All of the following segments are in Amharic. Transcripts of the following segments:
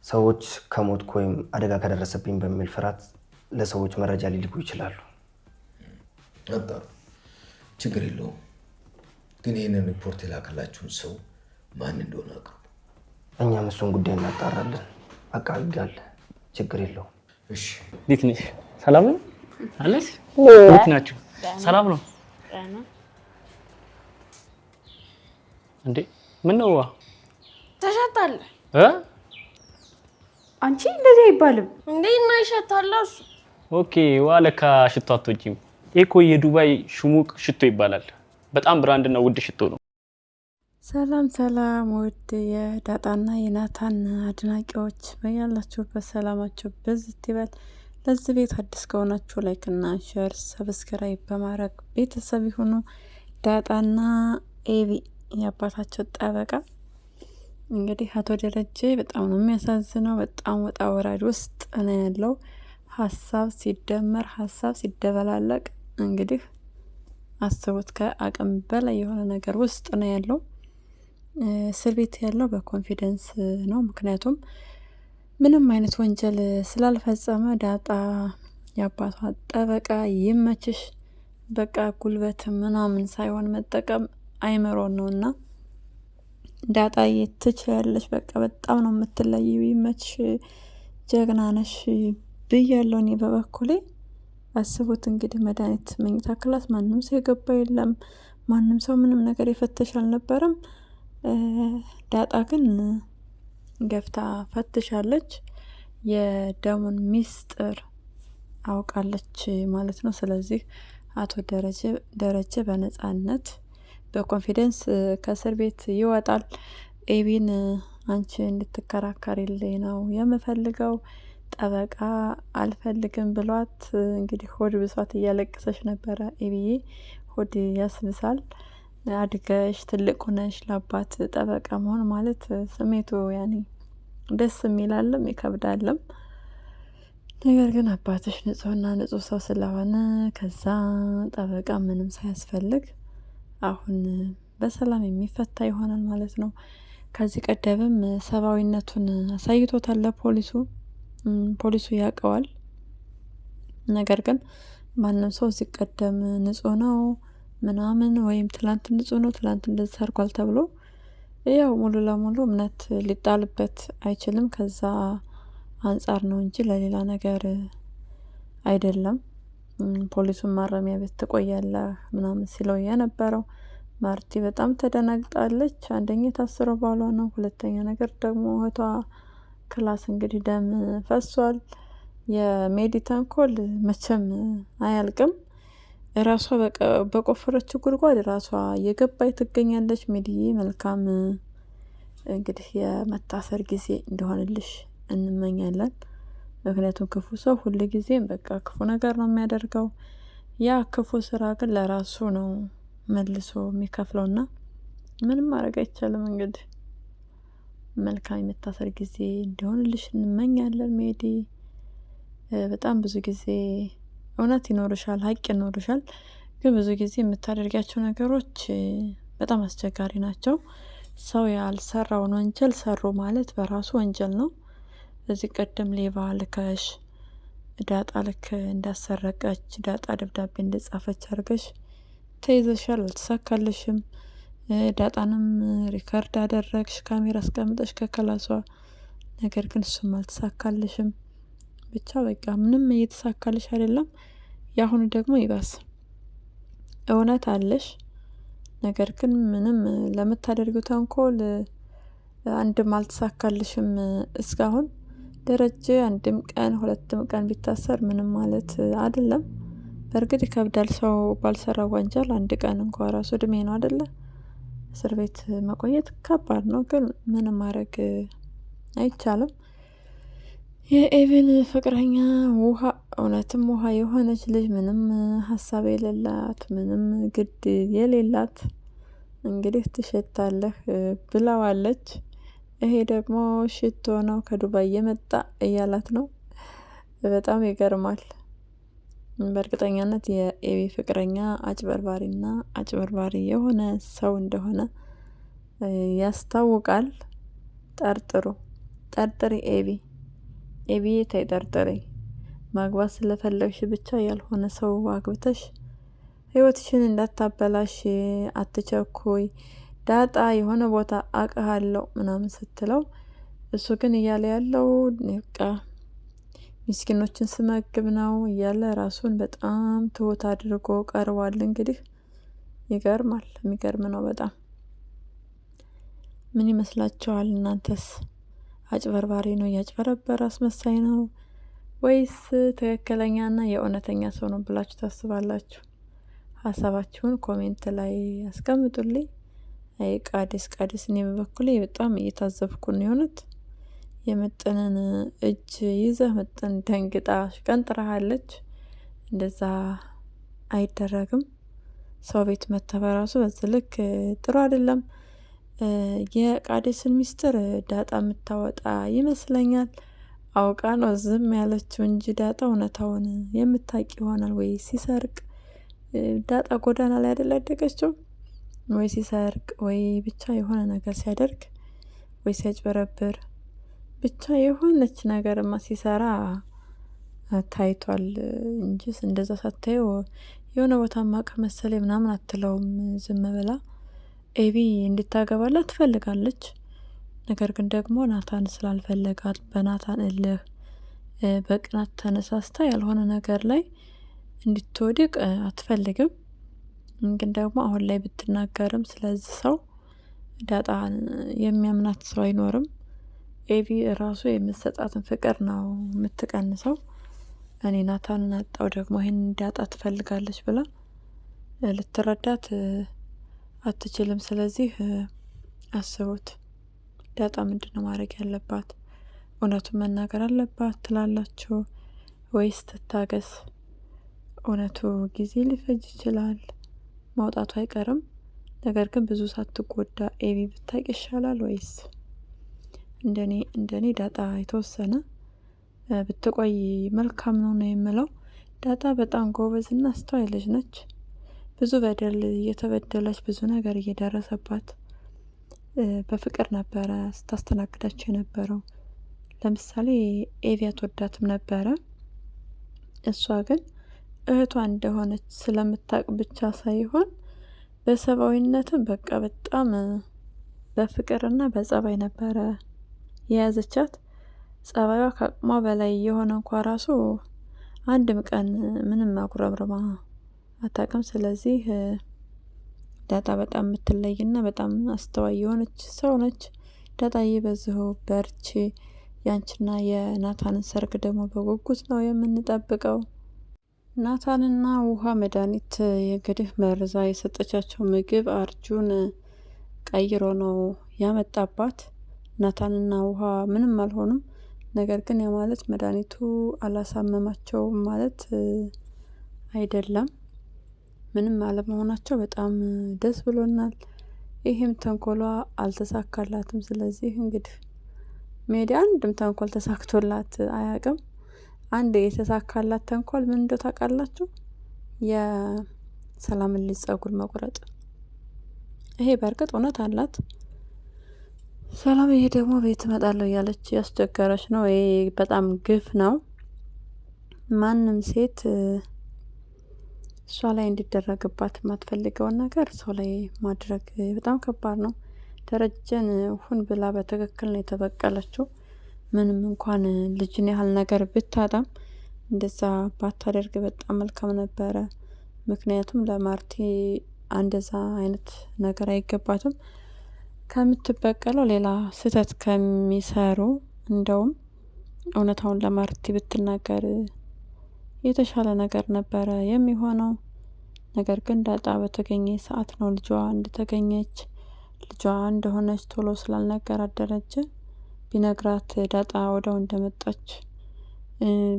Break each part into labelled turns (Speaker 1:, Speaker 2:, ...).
Speaker 1: ሰዎች ከሞትኩ ወይም አደጋ ከደረሰብኝ በሚል ፍርሃት ለሰዎች መረጃ ሊልኩ ይችላሉ።
Speaker 2: አጣሩ ችግር የለውም። ግን ይሄንን ሪፖርት የላከላችሁን ሰው ማን እንደሆነ አውቀው
Speaker 1: እኛም እሱን ጉዳይ እናጣራለን። አቃቢ ጋር ችግር የለውም።
Speaker 2: እሺ
Speaker 3: እንዴት ነሽ? ሰላም ነው አለሽ? እንዴት ናችሁ? ሰላም ነው እንዴ? ምን ነው
Speaker 4: ተሻታለ?
Speaker 5: አንቺ እንደዚህ አይባልም
Speaker 4: እንዴ? እና ይሸታል እሱ።
Speaker 3: ኦኬ ዋለካ ሽቶ አትወጪም? እኮ የዱባይ ሽሙቅ ሽቶ ይባላል። በጣም ብራንድ ነው፣ ውድ ሽቶ ነው።
Speaker 5: ሰላም ሰላም፣ ውድ የዳጣና የናታን አድናቂዎች በያላችሁበት ሰላማችሁ ብዝት ይበል። ለዚህ ቤት አዲስ ከሆናችሁ ላይክ እና ሼር ሰብስክራይብ በማድረግ ቤተሰብ ይሁኑ። ዳጣና ኤቢ የአባታቸው ጠበቃ እንግዲህ አቶ ደረጀ በጣም ነው የሚያሳዝነው። በጣም ወጣ ወራድ ውስጥ ነው ያለው። ሀሳብ ሲደመር ሀሳብ ሲደበላለቅ እንግዲህ አስቡት፣ ከአቅም በላይ የሆነ ነገር ውስጥ ነው ያለው። እስር ቤት ያለው በኮንፊደንስ ነው። ምክንያቱም ምንም አይነት ወንጀል ስላልፈጸመ ዳጣ የአባቷ ጠበቃ ይመችሽ፣ በቃ ጉልበት ምናምን ሳይሆን መጠቀም አይምሮን ነውና ዳጣ ትችያለሽ፣ በቃ በጣም ነው የምትለይው፣ ይመችሽ፣ ጀግና ነሽ ብያለሁ እኔ በበኩሌ። አስቡት እንግዲህ መድኃኒት መኝታ ክላስ ማንም ሰው የገባ የለም። ማንም ሰው ምንም ነገር የፈተሽ አልነበረም። ዳጣ ግን ገፍታ ፈትሻለች። የደሙን ሚስጥር አውቃለች ማለት ነው። ስለዚህ አቶ ደረጀ በነጻነት በኮንፊደንስ ከእስር ቤት ይወጣል። ኤቢን አንቺ እንድትከራከሪልኝ ነው የምፈልገው፣ ጠበቃ አልፈልግም ብሏት እንግዲህ ሆድ ብሷት እያለቀሰች ነበረ። ኤቢዬ ሆድ ያስብሳል። አድገሽ ትልቅ ሆነሽ ለአባት ጠበቃ መሆን ማለት ስሜቱ ያኔ ደስ የሚላለም ይከብዳለም። ነገር ግን አባትሽ ንጹህና ንጹህ ሰው ስለሆነ ከዛ ጠበቃ ምንም ሳያስፈልግ አሁን በሰላም የሚፈታ ይሆናል ማለት ነው። ከዚህ ቀደምም ሰብአዊነቱን አሳይቶታል ለፖሊሱ። ፖሊሱ ያውቀዋል። ነገር ግን ማንም ሰው ሲቀደም ንጹህ ነው ምናምን ወይም ትላንት ንጹህ ነው ትላንት እንደዚህ አድርጓል ተብሎ ያው ሙሉ ለሙሉ እምነት ሊጣልበት አይችልም። ከዛ አንጻር ነው እንጂ ለሌላ ነገር አይደለም። ፖሊሱን ማረሚያ ቤት ትቆያለህ ምናምን ሲለው የነበረው ማርቲ በጣም ተደናግጣለች። አንደኛ የታሰረው ባሏ ነው፣ ሁለተኛ ነገር ደግሞ እህቷ ክላስ እንግዲህ ደም ፈሷል። የሜዲ ተንኮል መቼም አያልቅም። ራሷ በቆፈረችው ጉድጓድ ራሷ የገባይ ትገኛለች። ሜዲዬ መልካም እንግዲህ የመታሰር ጊዜ እንደሆነልሽ እንመኛለን። ምክንያቱም ክፉ ሰው ሁሉ ጊዜም በቃ ክፉ ነገር ነው የሚያደርገው። ያ ክፉ ስራ ግን ለራሱ ነው መልሶ የሚከፍለውና ምንም ማድረግ አይቻልም። እንግዲህ መልካም የመታሰር ጊዜ እንዲሆንልሽ እንመኛለን። ሜዲ በጣም ብዙ ጊዜ እውነት ይኖርሻል፣ ሀቅ ይኖርሻል። ግን ብዙ ጊዜ የምታደርጊያቸው ነገሮች በጣም አስቸጋሪ ናቸው። ሰው ያልሰራውን ወንጀል ሰሩ ማለት በራሱ ወንጀል ነው። እዚህ ቀደም ሌባ ልከሽ ዳጣ ልክ እንዳሰረቀች ዳጣ ደብዳቤ እንደጻፈች አድርገሽ ተይዘሻል፣ አልተሳካልሽም። ዳጣንም ሪከርድ አደረግሽ ካሜራ አስቀምጠሽ ከከላሷ፣ ነገር ግን እሱም አልተሳካልሽም። ብቻ በቃ ምንም እየተሳካልሽ አይደለም። ያሁኑ ደግሞ ይባስ። እውነት አለሽ፣ ነገር ግን ምንም ለምታደርጊው ተንኮል አንድም አልተሳካልሽም እስካሁን ደረጀ አንድም ቀን ሁለትም ቀን ቢታሰር ምንም ማለት አይደለም። በእርግጥ ይከብዳል። ሰው ባልሰራው ወንጀል አንድ ቀን እንኳን ራሱ እድሜ ነው አይደለ? እስር ቤት መቆየት ከባድ ነው፣ ግን ምንም ማድረግ አይቻልም። የኤቪን ፍቅረኛ ውሃ እውነትም ውሃ የሆነች ልጅ ምንም ሀሳብ የሌላት ምንም ግድ የሌላት እንግዲህ ትሸታለህ ብላዋለች። ይሄ ደግሞ ሽቶ ነው ከዱባይ የመጣ እያላት ነው። በጣም ይገርማል። በእርግጠኛነት የኤቪ ፍቅረኛ አጭበርባሪና አጭበርባሪ የሆነ ሰው እንደሆነ ያስታውቃል። ጠርጥሩ፣ ጠርጥሪ ኤቪ ተይ ጠርጥሪ። ማግባት ስለፈለግሽ ብቻ ያልሆነ ሰው አግብተሽ ህይወትሽን እንዳታበላሽ አትቸኩይ። ዳጣ የሆነ ቦታ አውቅሃለሁ ምናምን ስትለው እሱ ግን እያለ ያለው በቃ ምስኪኖችን ስመግብ ነው እያለ ራሱን በጣም ትሁት አድርጎ ቀርቧል። እንግዲህ ይገርማል፣ የሚገርም ነው በጣም። ምን ይመስላችኋል እናንተስ? አጭበርባሪ ነው፣ እያጭበረበረ አስመሳይ ነው ወይስ ትክክለኛና የእውነተኛ ሰው ነው ብላችሁ ታስባላችሁ? ሀሳባችሁን ኮሜንት ላይ አስቀምጡልኝ። አይ ቃዲስ እኔ በበኩሌ በጣም እየታዘብኩ ነው የሆኑት። የምጥንን እጅ ይዘህ ምጥን ደንግጣ ቀንጥራሃለች። እንደዛ አይደረግም። ሰው ቤት መተበራሱ በዚህ ልክ ጥሩ አይደለም። የቃዲስን ሚስጥር ዳጣ የምታወጣ ይመስለኛል። አውቃ ነው ዝም ያለችው እንጂ ዳጣ እውነታውን የምታውቅ ይሆናል ወይ ሲሰርቅ። ዳጣ ጎዳና ላይ አይደል ያደገችው? ወይ ሲሰርቅ ወይ ብቻ የሆነ ነገር ሲያደርግ ወይ ሲያጭበረብር ብቻ የሆነች ነገርማ ሲሰራ ታይቷል እንጂ እንደዛ ሳታየው የሆነ ቦታ ማቀ መሰለኝ ምናምን አትለውም። ዝም ብላ ኤቪ እንድታገባላት ትፈልጋለች። ነገር ግን ደግሞ ናታን ስላልፈለጋት በናታን እልህ በቅናት ተነሳስታ ያልሆነ ነገር ላይ እንድትወድቅ አትፈልግም። ግን ደግሞ አሁን ላይ ብትናገርም ስለዚህ ሰው ዳጣን የሚያምናት ሰው አይኖርም። ኤቪ ራሱ የምትሰጣትን ፍቅር ነው የምትቀንሰው። እኔ ናታንን አጣው ደግሞ ይሄን ዳጣ ትፈልጋለች ብላ ልትረዳት አትችልም። ስለዚህ አስቡት፣ ዳጣ ምንድነው ማድረግ ያለባት? እውነቱን መናገር አለባት ትላላችሁ ወይስ ትታገስ? እውነቱ ጊዜ ሊፈጅ ይችላል፣ ማውጣቱ አይቀርም። ነገር ግን ብዙ ሳትጎዳ ኤቪ ብታውቅ ይሻላል ወይስ? እንደኔ ዳጣ የተወሰነ ብትቆይ መልካም ነው የምለው። ዳጣ በጣም ጎበዝና አስተዋይ ልጅ ነች። ብዙ በደል እየተበደለች ብዙ ነገር እየደረሰባት በፍቅር ነበረ ስታስተናግዳቸው የነበረው። ለምሳሌ ኤቪ አትወዳትም ነበረ። እሷ ግን እህቷ እንደሆነች ስለምታውቅ ብቻ ሳይሆን በሰብአዊነትም በቃ በጣም በፍቅርና በጸባይ ነበረ የያዘቻት። ጸባይዋ ከአቅሟ በላይ የሆነ እንኳ ራሱ አንድም ቀን ምንም አጉረምርማ አታውቅም። ስለዚህ ዳጣ በጣም የምትለይና በጣም አስተዋይ የሆነች ሰው ነች። ዳጣዬ በዚሁ በርቺ። ያንቺና የናታንን ሰርግ ደግሞ በጉጉት ነው የምንጠብቀው። ናታንና ውሃ መድኃኒት እንግዲህ መርዛ የሰጠቻቸው ምግብ አርጁን ቀይሮ ነው ያመጣባት። ናታንና ውሃ ምንም አልሆኑም። ነገር ግን ያ ማለት መድኃኒቱ አላሳመማቸውም ማለት አይደለም። ምንም አለመሆናቸው በጣም ደስ ብሎናል። ይህም ተንኮሏ አልተሳካላትም። ስለዚህ እንግዲህ ሜዲ አንድም ተንኮል ተሳክቶላት አያውቅም። አንድ የተሳካላት ተንኮል ምን እንደው ታውቃላችሁ? የሰላምን ልጅ ጸጉር መቁረጥ። ይሄ በእርግጥ እውነት አላት። ሰላም ይሄ ደግሞ ቤት እመጣለሁ እያለች ያስቸገረች ነው። ይሄ በጣም ግፍ ነው። ማንም ሴት እሷ ላይ እንዲደረግባት የማትፈልገውን ነገር ሰው ላይ ማድረግ በጣም ከባድ ነው። ደረጀን ሁን ብላ በትክክል ነው የተበቀለችው። ምንም እንኳን ልጅን ያህል ነገር ብታጣም እንደዛ ባታደርግ በጣም መልካም ነበረ። ምክንያቱም ለማርቲ እንደዛ አይነት ነገር አይገባትም። ከምትበቀለው ሌላ ስህተት ከሚሰሩ እንደውም እውነታውን ለማርቲ ብትናገር የተሻለ ነገር ነበረ የሚሆነው። ነገር ግን ዳጣ በተገኘ ሰዓት ነው ልጇ እንደተገኘች ልጇ እንደሆነች ቶሎ ስላልነገራት ደረጀ ቢነግራት ዳጣ ወዲያው እንደመጣች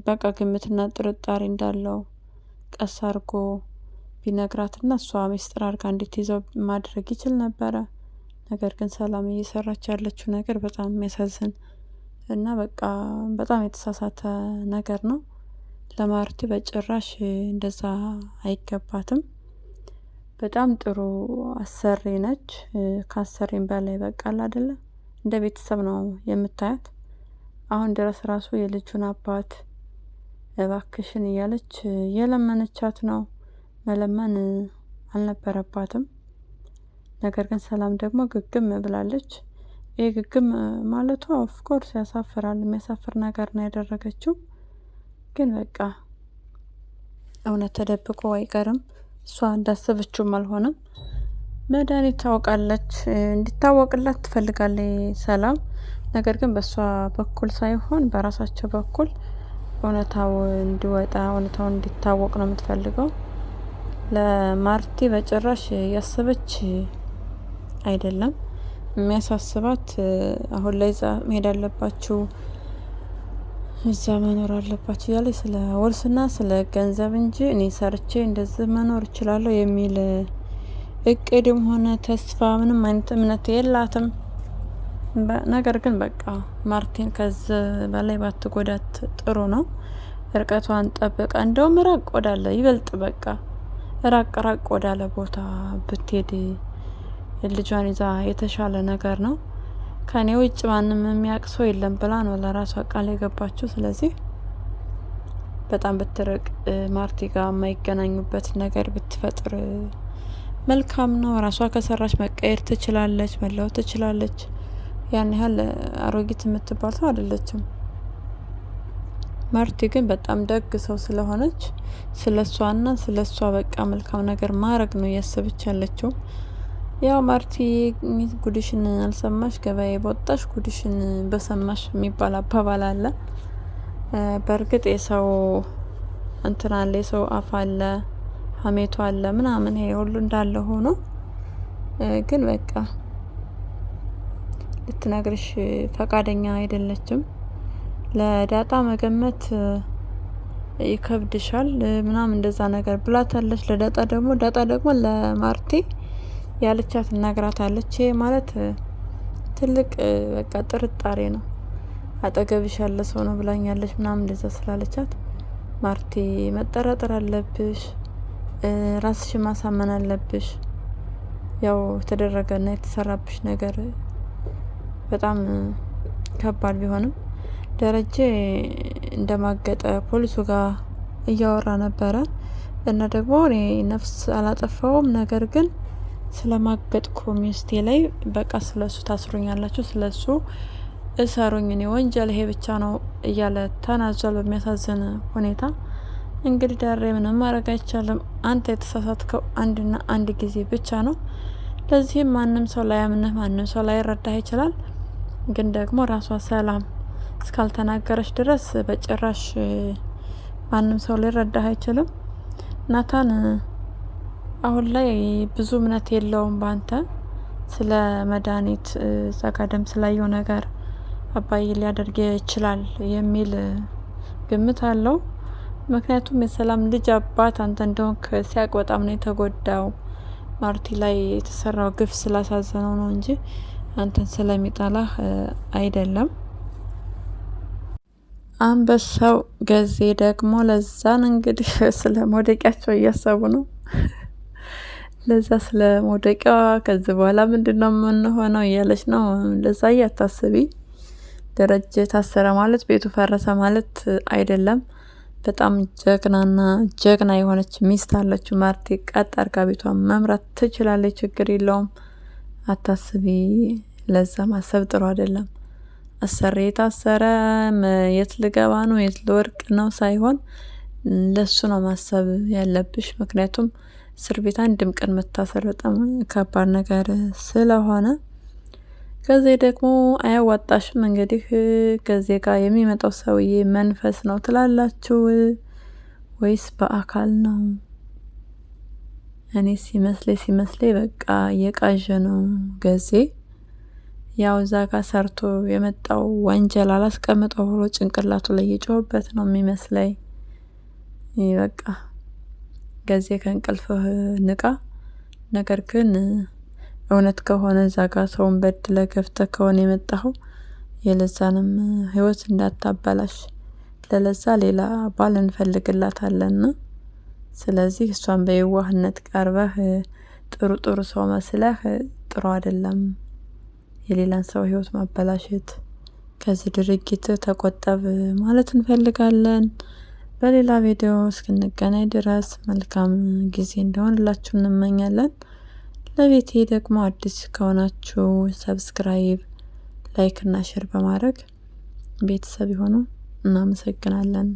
Speaker 5: በቃ ግምትና ጥርጣሬ እንዳለው ቀስ አድርጎ ቢነግራትና እሷ ሚስጥር አድርጋ እንድትይዘው ማድረግ ይችል ነበረ። ነገር ግን ሰላም እየሰራች ያለችው ነገር በጣም የሚያሳዝን እና በቃ በጣም የተሳሳተ ነገር ነው። ለማርቲ በጭራሽ እንደዛ አይገባትም። በጣም ጥሩ አሰሪ ነች። ከአሰሪም በላይ በቃል አይደለ እንደ ቤተሰብ ነው የምታያት። አሁን ድረስ ራሱ የልጁን አባት እባክሽን እያለች የለመነቻት ነው። መለመን አልነበረባትም። ነገር ግን ሰላም ደግሞ ግግም ብላለች። ይሄ ግግም ማለቷ ኦፍኮርስ ያሳፍራል። የሚያሳፍር ነገር ነው ያደረገችው። ግን በቃ እውነት ተደብቆ አይቀርም። እሷ እንዳሰበችውም አልሆነም። መድኃኒት ታውቃለች፣ እንዲታወቅላት ትፈልጋለች ሰላም። ነገር ግን በእሷ በኩል ሳይሆን በራሳቸው በኩል እውነታው እንዲወጣ እውነታው እንዲታወቅ ነው የምትፈልገው። ለማርቲ በጭራሽ ያሰበች አይደለም። የሚያሳስባት አሁን ላይ እዛ መሄድ አለባችሁ እዛ መኖር አለባችሁ እያለ ስለ ውርስና ስለ ገንዘብ እንጂ እኔ ሰርቼ እንደዚህ መኖር እችላለሁ የሚል እቅድም ሆነ ተስፋ ምንም አይነት እምነት የላትም። ነገር ግን በቃ ማርቲን ከዚህ በላይ ባትጎዳት ጥሩ ነው። እርቀቷን ጠብቃ እንደውም ራቅ ወዳለ ይበልጥ በቃ ራቅ ወዳለ ቦታ ብትሄድ ልጇን ይዛ የተሻለ ነገር ነው። ከኔ ውጭ ማንም የሚያውቅ ሰው የለም ብላ ነው ለራሷ ቃል የገባችው። ስለዚህ በጣም ብትርቅ ማርቲ ጋር የማይገናኙበት ነገር ብትፈጥር መልካም ነው። ራሷ ከሰራች መቀየር ትችላለች፣ መለወጥ ትችላለች። ያን ያህል አሮጊት የምትባል ሰው አይደለችም። ማርቲ ግን በጣም ደግ ሰው ስለሆነች ስለሷና ስለሷ በቃ መልካም ነገር ማድረግ ነው እያሰበች ያለችው። ያው ማርቲ ጉድሽን አልሰማሽ ገበያ በወጣሽ ጉድሽን በሰማሽ የሚባል አባባል አለ። በእርግጥ የሰው እንትን አለ፣ የሰው አፍ አለ፣ ሀሜቱ አለ ምናምን፣ ይሄ ሁሉ እንዳለ ሆኖ ግን በቃ ልትነግርሽ ፈቃደኛ አይደለችም። ለዳጣ መገመት ይከብድሻል ምናምን እንደዛ ነገር ብላታለች ለዳጣ ደግሞ ለማርቲ ያለቻት ነግራታለች። ማለት ትልቅ በቃ ጥርጣሬ ነው። አጠገብሽ ያለ ሰው ነው ብላኛለች ምናምን እንደዛ ስላለቻት ማርቲ መጠራጠር አለብሽ፣ ራስሽን ማሳመን አለብሽ። ያው የተደረገና የተሰራብሽ ነገር በጣም ከባድ ቢሆንም ደረጀ እንደማገጠ ፖሊሱ ጋር እያወራ ነበረ እና ደግሞ እኔ ነፍስ አላጠፋውም፣ ነገር ግን ስለማገጥኩ ሚስቴ ላይ በቃ ስለሱ ታስሩኛላችሁ፣ ስለሱ እሰሩኝ፣ እኔ ወንጀል ይሄ ብቻ ነው እያለ ተናዟል በሚያሳዝን ሁኔታ። እንግዲህ ዳሬ ምንም ማድረግ አይቻልም። አንተ የተሳሳትከው አንድና አንድ ጊዜ ብቻ ነው። ለዚህም ማንም ሰው ላያምንህ፣ ማንም ሰው ላይረዳህ ይችላል። ግን ደግሞ ራሷ ሰላም እስካልተናገረች ድረስ በጭራሽ ማንም ሰው ሊረዳህ አይችልም። ናታን አሁን ላይ ብዙ እምነት የለውም ባንተ። ስለ መድኃኒት ዘጋደም ስላየው ነገር አባዬ ሊያደርግ ይችላል የሚል ግምት አለው። ምክንያቱም የሰላም ልጅ አባት አንተ እንደሆንክ ሲያውቅ በጣም ነው የተጎዳው። ማርቲ ላይ የተሰራው ግፍ ስላሳዘነው ነው እንጂ አንተን ስለሚጠላህ አይደለም። አንበሳው ገዜ ደግሞ ለዛን እንግዲህ ስለ መውደቂያቸው እያሰቡ ነው። ለዛ ስለ መውደቂያ ከዚህ በኋላ ምንድነው የምንሆነው እያለች ነው። ለዛ እያታስቢ ደረጀ ታሰረ ማለት ቤቱ ፈረሰ ማለት አይደለም። በጣም ጀግና የሆነች ሚስት አለችው ማርቲ። ቀጥ አርጋ ቤቷን መምራት ትችላለች፣ ችግር የለውም፣ አታስቢ። ለዛ ማሰብ ጥሩ አይደለም። አሰሪ የታሰረ የት ልገባ ነው የት ልወርቅ ነው ሳይሆን ለሱ ነው ማሰብ ያለብሽ። ምክንያቱም እስር ቤት አንድም ቀን መታሰር በጣም ከባድ ነገር ስለሆነ ከዚህ ደግሞ አያዋጣሽም እንግዲህ ከዚህ ጋር የሚመጣው ሰውዬ መንፈስ ነው ትላላችሁ ወይስ በአካል ነው? እኔ ሲመስለኝ በቃ እየቃዠ ነው ገዜ። ያው እዛ ጋር ሰርቶ የመጣው ወንጀል አላስቀምጠው ብሎ ጭንቅላቱ ላይ እየጮህበት ነው የሚመስለኝ። በቃ ገዜ ከእንቅልፍህ ንቃ። ነገር ግን እውነት ከሆነ እዛ ጋር ሰውን በድለህ ገፍተህ ከሆነ የመጣኸው የለዛንም ህይወት እንዳታበላሽ፣ ለለዛ ሌላ ባል እንፈልግላታለን። ስለዚህ እሷን በየዋህነት ቀርበህ ጥሩ ሰው መስለህ ጥሩ አይደለም የሌላን ሰው ህይወት ማበላሸት። ከዚህ ድርጊት ተቆጠብ ማለት እንፈልጋለን። በሌላ ቪዲዮ እስክንገናኝ ድረስ መልካም ጊዜ እንደሆንላችሁ እንመኛለን። ለቤቴ ደግሞ አዲስ ከሆናችሁ ሰብስክራይብ፣ ላይክ እና ሼር በማድረግ ቤተሰብ ይሁኑ። እናመሰግናለን።